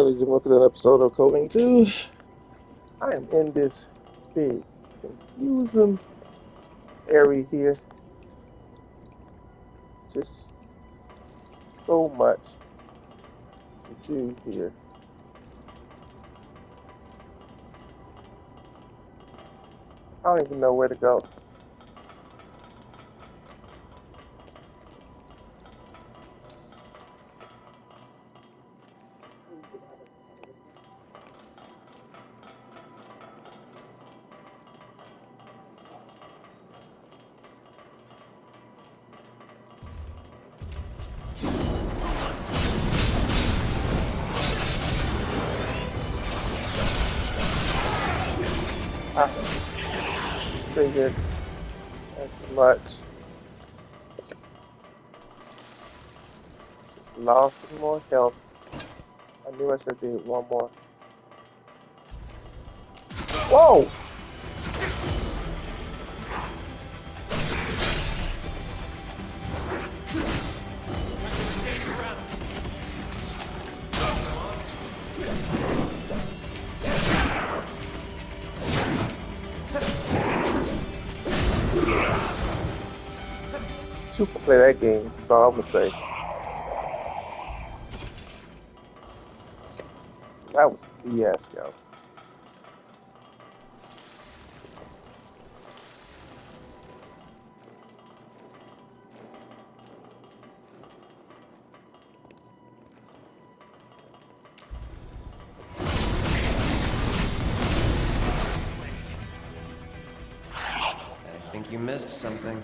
ladies and welcome to an episode of Coding 2. I am in this big, confusing area here. Just so much to do here. I don't even know where to go. I figured as much. Just lost some more health. I knew I should have did one more. Whoa! Super play that game, that's all I'm gonna say. That was BS, yo. I think you missed something.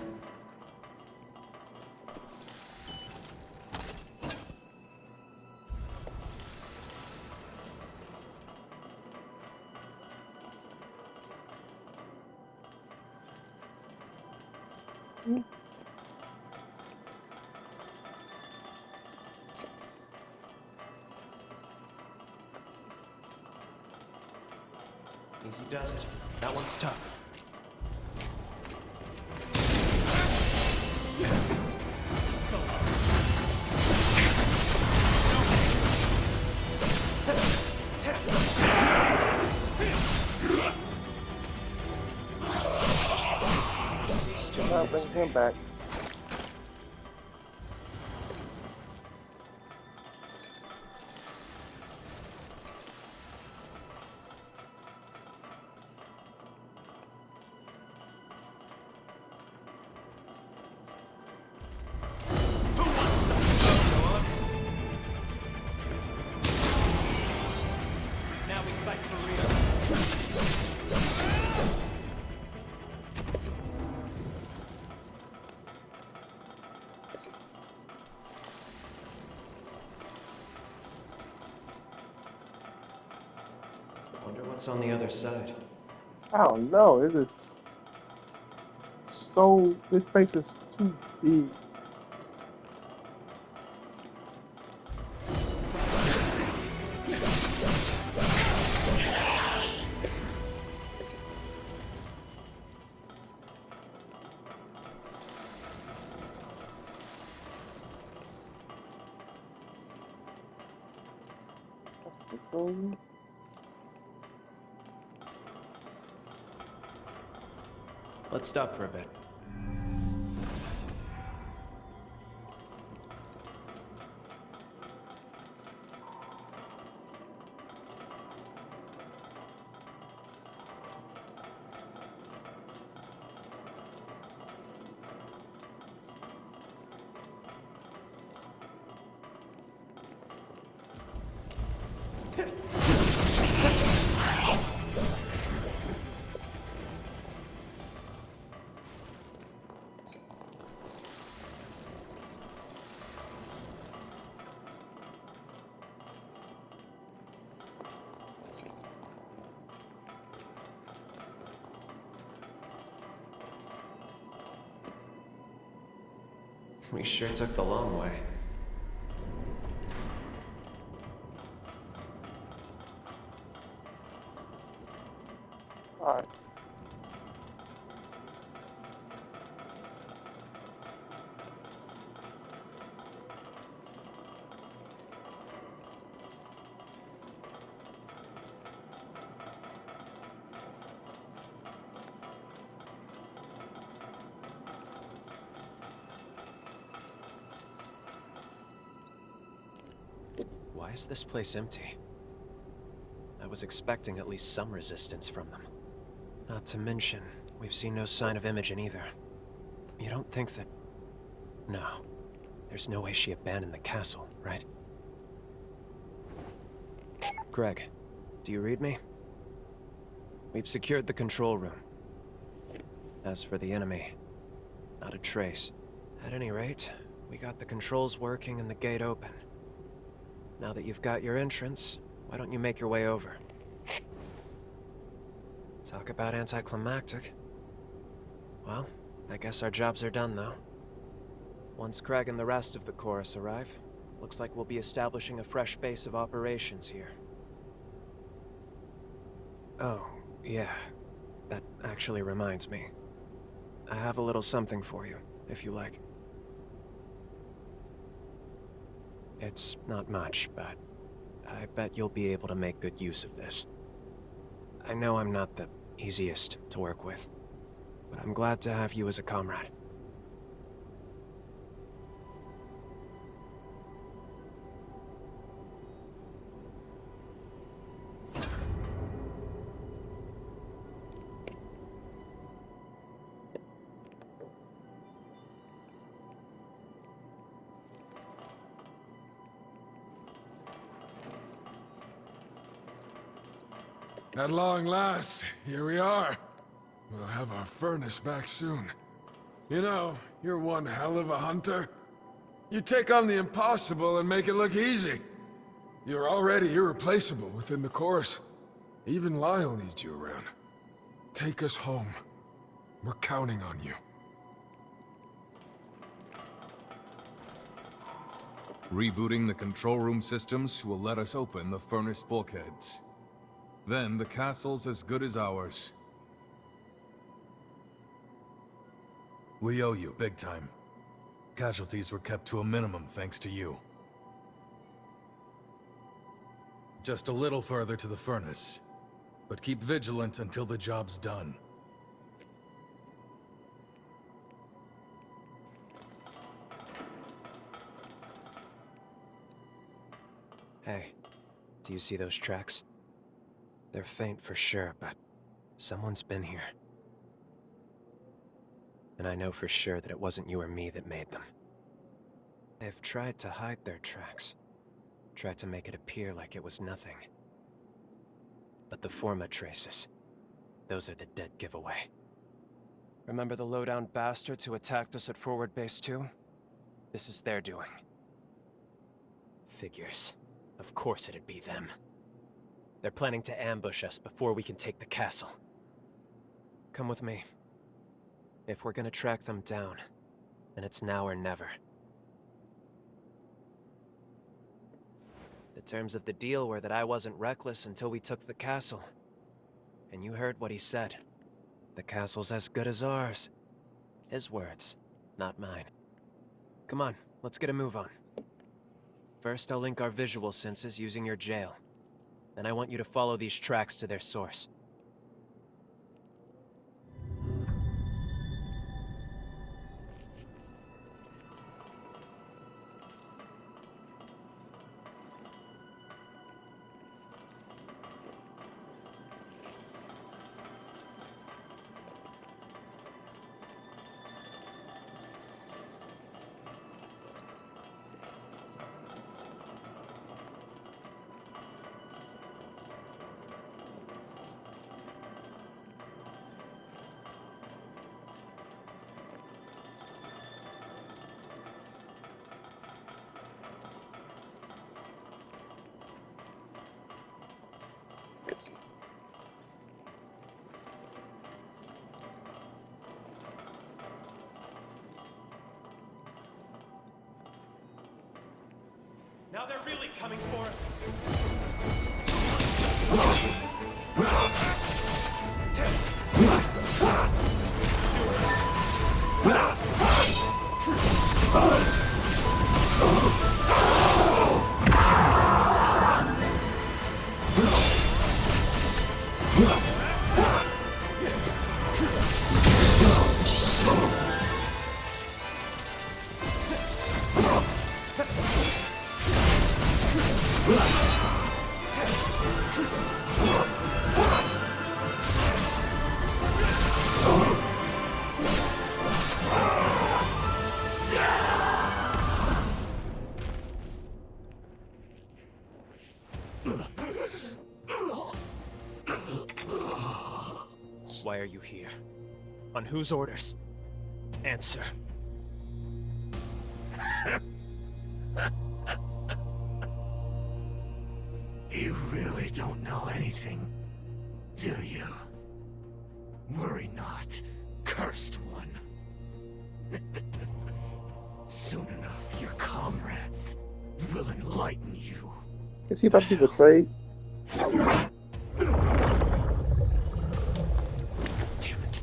Easy does it. That one's tough. I'll bring him back. Now we fight for real. Wonder what's on the other side. I don't know. It is so. This place is too big. Let's stop for a bit. We sure took the long way. All right. Why is this place empty? I was expecting at least some resistance from them. Not to mention, we've seen no sign of Imogen either. You don't think that... No. There's no way she abandoned the castle, right? Greg, do you read me? We've secured the control room. As for the enemy, not a trace. At any rate, we got the controls working and the gate open. Now that you've got your entrance, why don't you make your way over? Talk about anticlimactic. Well, I guess our jobs are done, though. Once Craig and the rest of the chorus arrive, looks like we'll be establishing a fresh base of operations here. Oh, yeah. That actually reminds me. I have a little something for you, if you like. It's not much, but I bet you'll be able to make good use of this. I know I'm not the easiest to work with, but I'm glad to have you as a comrade. At long last, here we are. We'll have our furnace back soon. You know, you're one hell of a hunter. You take on the impossible and make it look easy. You're already irreplaceable within the chorus. Even Lyle needs you around. Take us home. We're counting on you. Rebooting the control room systems will let us open the furnace bulkheads. Then the castle's as good as ours. We owe you big time. Casualties were kept to a minimum thanks to you. Just a little further to the furnace, but keep vigilant until the job's done. Hey, do you see those tracks? They're faint for sure, but someone's been here. And I know for sure that it wasn't you or me that made them. They've tried to hide their tracks. Tried to make it appear like it was nothing. But the Forma traces, those are the dead giveaway. Remember the low-down bastards who attacked us at Forward Base 2? This is their doing. Figures. Of course it'd be them. They're planning to ambush us before we can take the castle. Come with me. If we're gonna track them down, then it's now or never. The terms of the deal were that I wasn't reckless until we took the castle. And you heard what he said. The castle's as good as ours. His words, not mine. Come on, let's get a move on. First, I'll link our visual senses using your jail. Then I want you to follow these tracks to their source. Now they're really coming for us. Why are you here? On whose orders? Answer. You really don't know anything, do you? Worry not, cursed one. Soon enough, your comrades will enlighten you. Is he about to be betrayed? Damn it.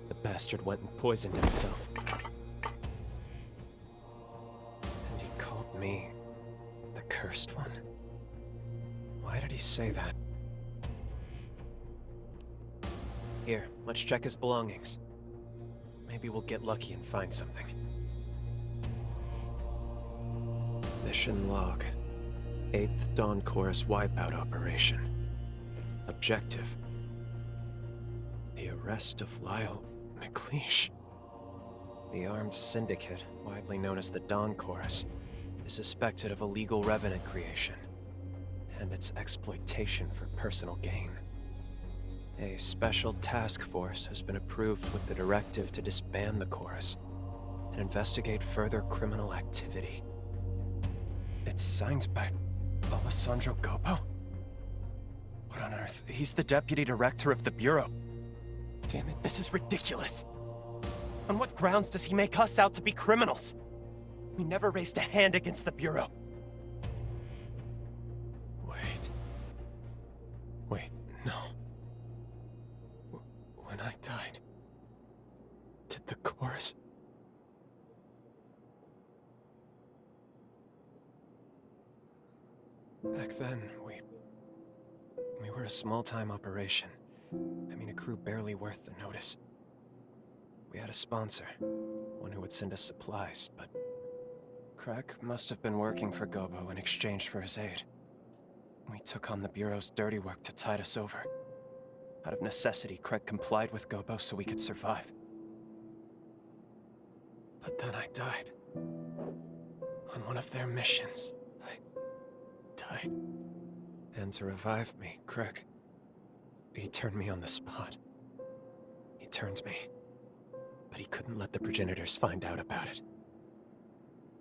The bastard went and poisoned himself. And he called me the Cursed One. Why did he say that? Here, let's check his belongings. Maybe we'll get lucky and find something. Mission log. 8th Dawn Chorus wipeout operation. Objective. The arrest of Lyle McLeish. The armed syndicate, widely known as the Dawn Chorus, is suspected of illegal revenant creation and its exploitation for personal gain. A special task force has been approved with the directive to disband the chorus and investigate further criminal activity. It's signed by Alessandro Gobo? What on earth? He's the deputy director of the Bureau. Damn it, this is ridiculous. On what grounds does he make us out to be criminals? We never raised a hand against the Bureau. Wait, no. When I died, did the chorus... Back then, we were a small-time operation. I mean, a crew barely worth the notice. We had a sponsor, one who would send us supplies, but Craig must have been working for Gobo in exchange for his aid. We took on the Bureau's dirty work to tide us over. Out of necessity, Craig complied with Gobo so we could survive. But then I died. On one of their missions. I died. And to revive me, Craig, he turned me on the spot. He turned me. But he couldn't let the progenitors find out about it.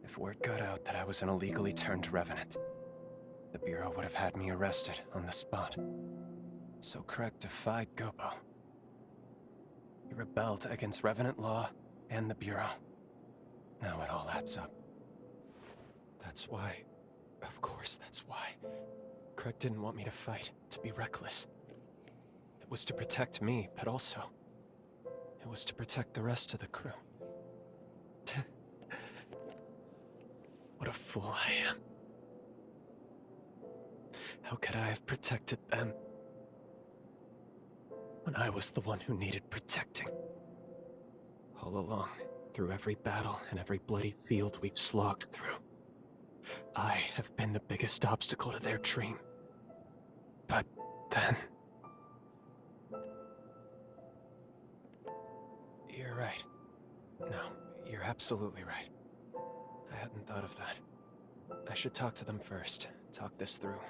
If word got out that I was an illegally turned revenant, the Bureau would have had me arrested on the spot. So Craig defied Gobo. He rebelled against Revenant law and the Bureau. Now it all adds up. That's why, of course that's why, Craig didn't want me to fight, to be reckless. It was to protect me, but also, it was to protect the rest of the crew. What a fool I am. How could I have protected them when I was the one who needed protecting? All along, through every battle and every bloody field we've slogged through, I have been the biggest obstacle to their dream. But then... You're right. No, you're absolutely right. I hadn't thought of that. I should talk to them first, talk this through.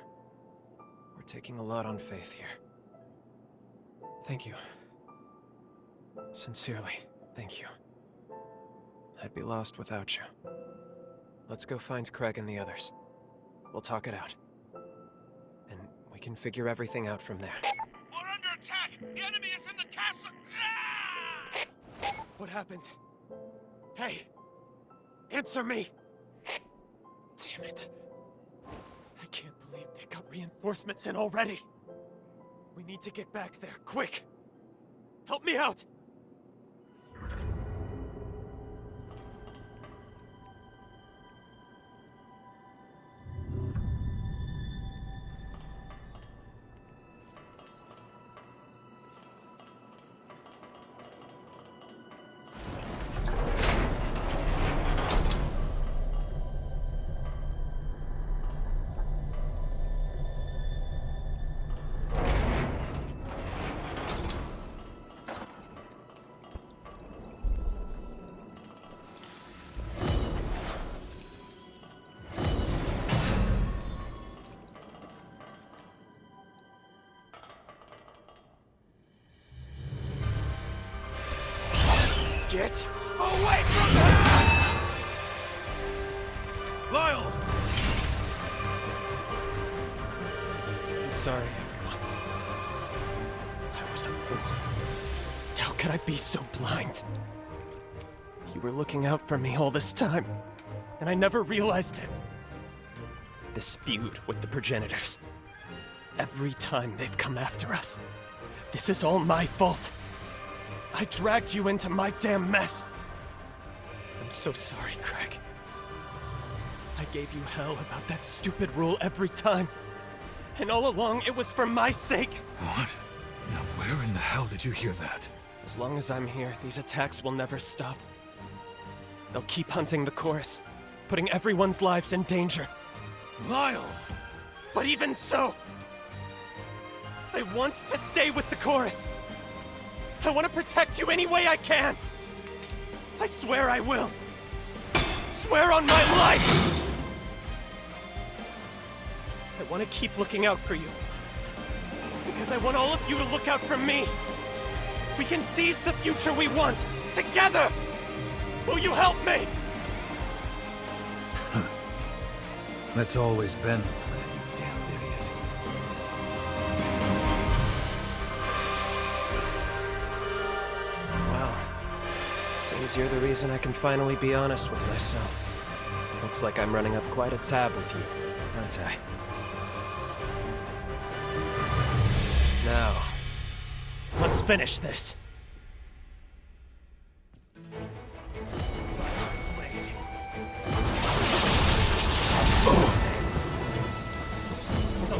We're taking a lot on faith here. Thank you. Sincerely, thank you. I'd be lost without you. Let's go find Craig and the others. We'll talk it out. And we can figure everything out from there. We're under attack! The enemy is in the castle! Ah! What happened? Hey! Answer me! Damn it. I can't believe they got reinforcements in already. We need to get back there, quick! Help me out! Get away from her! Lyle! I'm sorry, everyone. I was a fool. How could I be so blind? You were looking out for me all this time, and I never realized it. This feud with the progenitors. Every time they've come after us. This is all my fault. I dragged you into my damn mess. I'm so sorry, Craig. I gave you hell about that stupid rule every time. And all along, it was for my sake. What? Now where in the hell did you hear that? As long as I'm here, these attacks will never stop. They'll keep hunting the chorus, putting everyone's lives in danger. Lyle! But even so, I want to stay with the chorus. I want to protect you any way I can. I swear I will. Swear on my life! I want to keep looking out for you. Because I want all of you to look out for me. We can seize the future we want, together! Will you help me? That's always been the plan, you damned idiot. Well, seems you're the reason I can finally be honest with myself. Looks like I'm running up quite a tab with you, aren't I? Now, let's finish this. So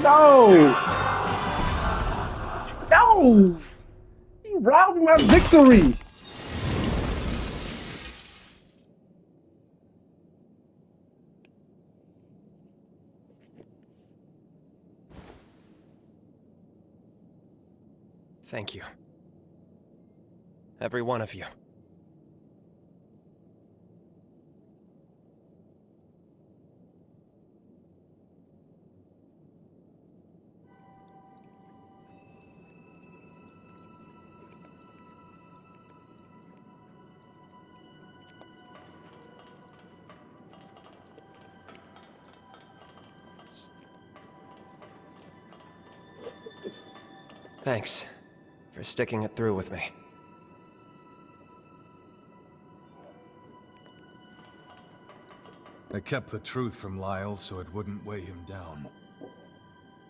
No! No! You robbed my victory! thank you. Every one of you. Thanks for sticking it through with me. I kept the truth from Lyle so it wouldn't weigh him down.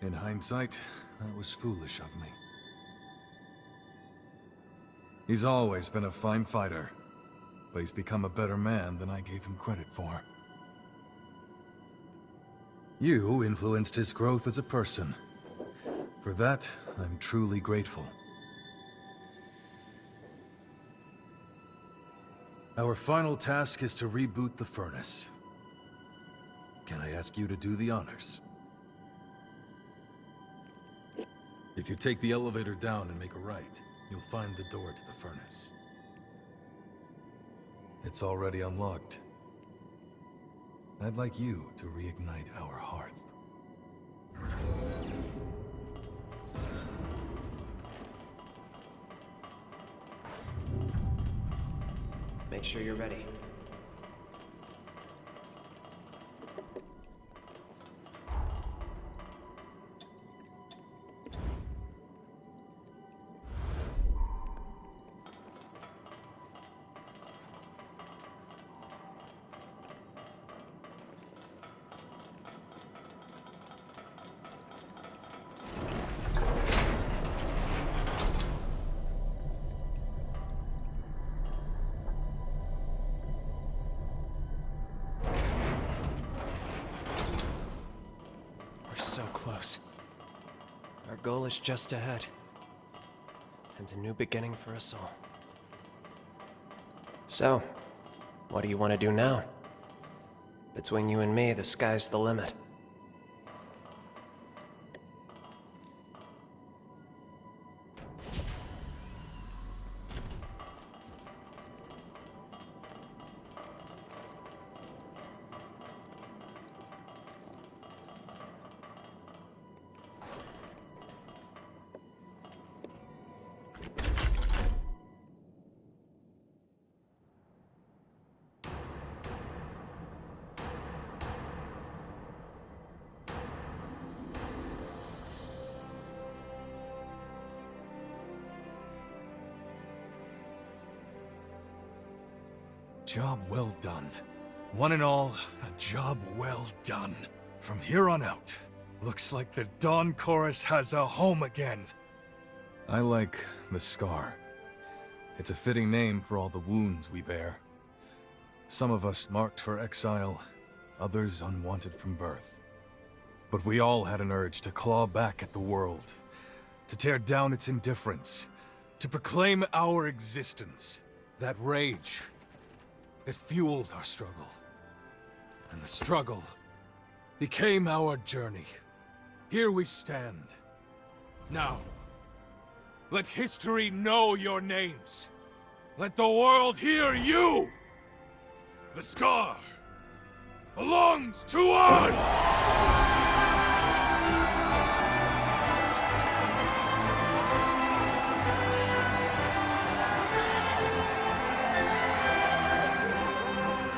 In hindsight, that was foolish of me. He's always been a fine fighter, but he's become a better man than I gave him credit for. You influenced his growth as a person. For that, I'm truly grateful. Our final task is to reboot the furnace. Can I ask you to do the honors? If you take the elevator down and make a right, you'll find the door to the furnace. It's already unlocked. I'd like you to reignite our hearth. Make sure you're ready. So close. Our goal is just ahead. And a new beginning for us all. So, what do you want to do now? Between you and me, the sky's the limit. Job well done. One and all, a job well done. From here on out, looks like the Dawn Chorus has a home again. I like the Scar. It's a fitting name for all the wounds we bear. Some of us marked for exile, others unwanted from birth. But we all had an urge to claw back at the world, to tear down its indifference, to proclaim our existence. That rage, it fueled our struggle. And the struggle became our journey. Here we stand. Now, let history know your names. Let the world hear you! The Scar belongs to us!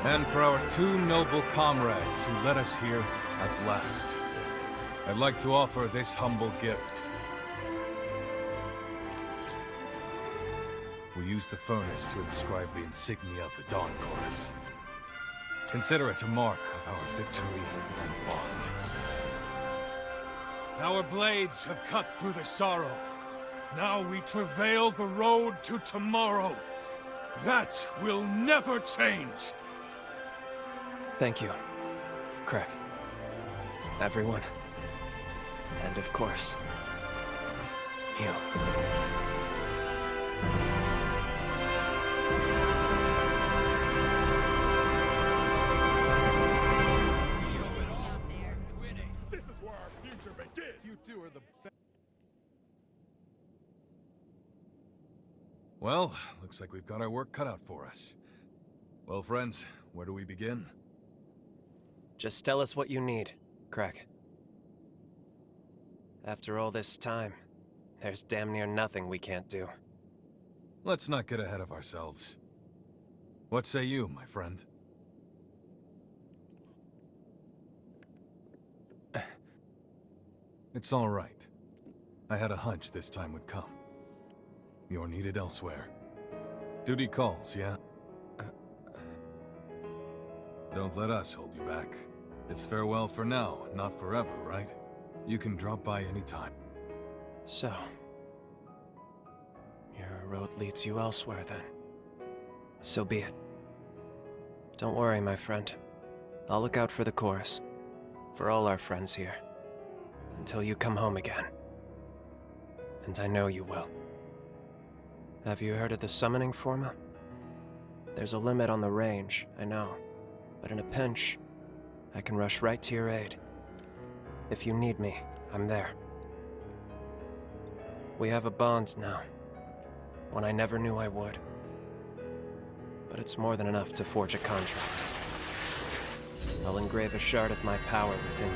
And for our two noble comrades who led us here at last, I'd like to offer this humble gift. We use the furnace to inscribe the insignia of the Dawn Chorus. Consider it a mark of our victory and bond. Our blades have cut through the sorrow. Now we travail the road to tomorrow. That will never change. Thank you, Craig. Everyone. And of course, you. This is where our future begins! You two are the best. Well, looks like we've got our work cut out for us. Well, friends, where do we begin? Just tell us what you need, Craig. After all this time, there's damn near nothing we can't do. Let's not get ahead of ourselves. What say you, my friend? It's all right. I had a hunch this time would come. You're needed elsewhere. Duty calls, yeah? Don't let us hold you back. It's farewell for now, not forever, right? You can drop by anytime. So, your road leads you elsewhere then. So be it. Don't worry, my friend. I'll look out for the chorus. For all our friends here. Until you come home again. And I know you will. Have you heard of the summoning forma? There's a limit on the range, I know. But in a pinch, I can rush right to your aid. If you need me, I'm there. We have a bond now. One I never knew I would. But it's more than enough to forge a contract. I'll engrave a shard of my power within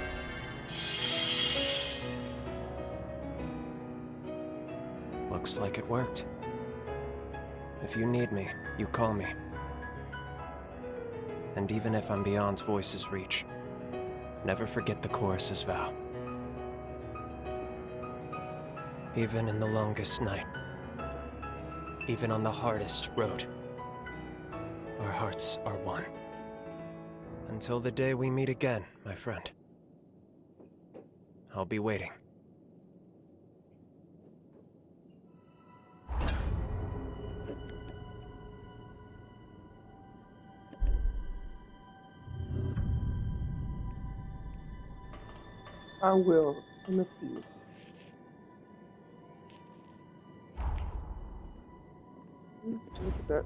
you. Looks like it worked. If you need me, you call me. And even if I'm beyond Voice's reach, never forget the chorus's vow. Even in the longest night, even on the hardest road, our hearts are one. Until the day we meet again, my friend. I'll be waiting. I will in a few. Look at that.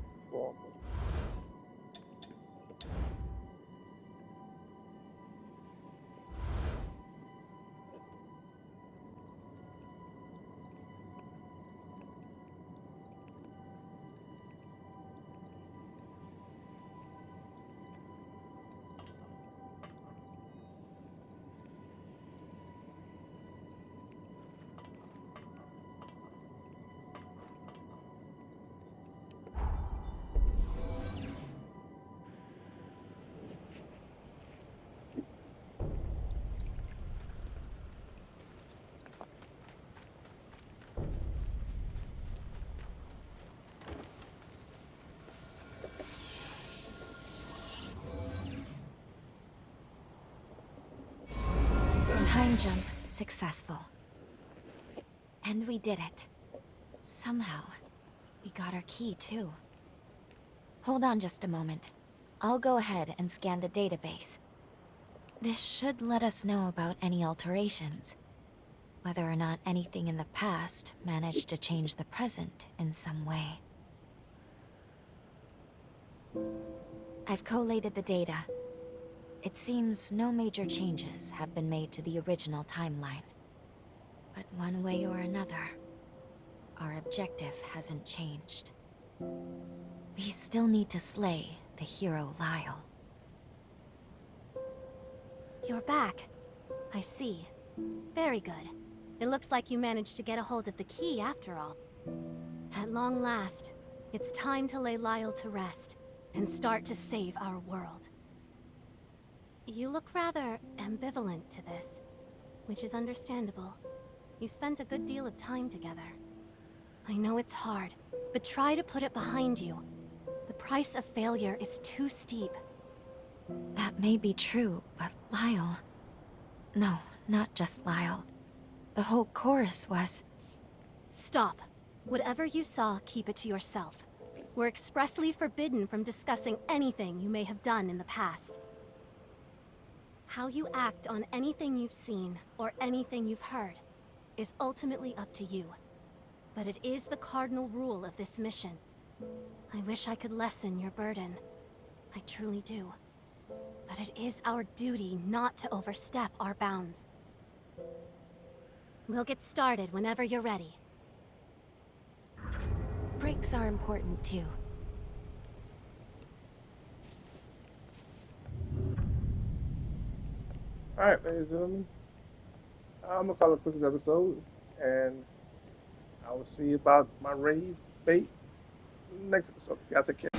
time jump successful. And we did it. Somehow, we got our key too. Hold on just a moment. I'll go ahead and scan the database. This should let us know about any alterations. Whether or not anything in the past managed to change the present in some way. I've collated the data. It seems no major changes have been made to the original timeline. But one way or another, our objective hasn't changed. We still need to slay the hero Lyle. You're back. I see. Very good. It looks like you managed to get a hold of the key after all. At long last, it's time to lay Lyle to rest and start to save our world. You look rather ambivalent to this, which is understandable. You spent a good deal of time together. I know it's hard, but try to put it behind you. The price of failure is too steep. That may be true, but Lyle... No, not just Lyle. The whole chorus was... Stop. Whatever you saw, keep it to yourself. We're expressly forbidden from discussing anything you may have done in the past. How you act on anything you've seen, or anything you've heard, is ultimately up to you. But it is the cardinal rule of this mission. I wish I could lessen your burden. I truly do. But it is our duty not to overstep our bounds. We'll get started whenever you're ready. Breaks are important too. Alright, ladies and gentlemen. I'm gonna call it quick this episode, and I will see about my raid bait next episode. You guys take care.